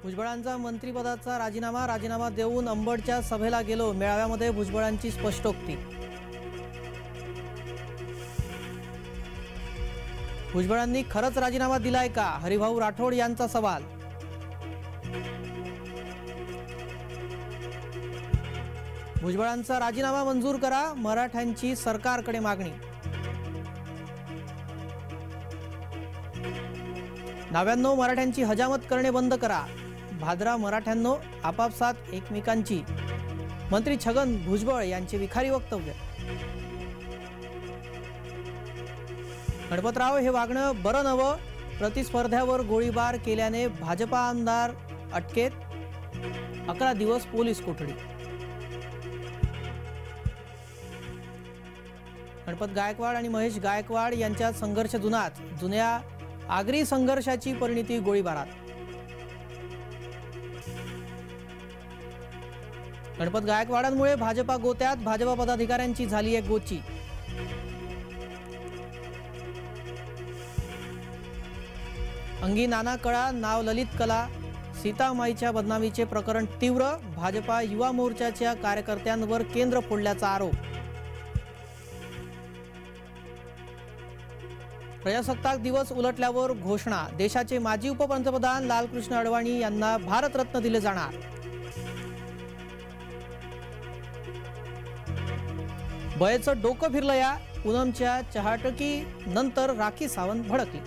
भुजबळांचा मंत्रिपदाचा राजीनामा देऊन अंबडच्या सभेला गेलो। मेळाव्यामध्ये भुजबळांची स्पष्टोक्ती। भुजबळांनी खरंच राजीनामा दिलाय का? हरिभाऊ राठोड यांचा सवाल। भुजबळांचा राजीनामा मंजूर करा, मराठ्यांची सरकारकडे मागणी। 99 मराठ्यांची हजामत करणे बंद करा। भाद्रा मराठ्यांनो आपापसात एकमेकांची। मंत्री छगन भुजबळ यांचे विखारी वक्तव्य। गणपतराव हे वागणं बरं नवं, प्रतिस्पर्ध्यावर गोळीबार केल्याने भाजपा आमदार अटकेत, 11 दिवस पोलीस कोठडी। गणपत गायकवाड आणि महेश गायकवाड यांच्यात संघर्ष जुन्या आगरी संघर्षाची परिणती गोळीबारात। गणपत गायकवाडांमुळे भाजपा गोत्यात, भाजपा पदाधिकाऱ्यांची झाली एक गोची। अंगी नाना कळा, नाव ललित कला, सीतामाईच्या बदनामीचे प्रकरण तीव्र, भाजपा युवा मोर्चाच्या कार्यकर्त्यांवर केंद्र फोडल्याचा आरोप। प्रजासत्ताक दिवस उलटल्यावर घोषणा, देशाचे माजी उपपंतप्रधान लालकृष्ण अडवाणी यांना भारतरत्न दिले जाणार। बयेचं डोकं फिरलं या, पूनमच्या चहाटकी नंतर राखी सावंत भडकली।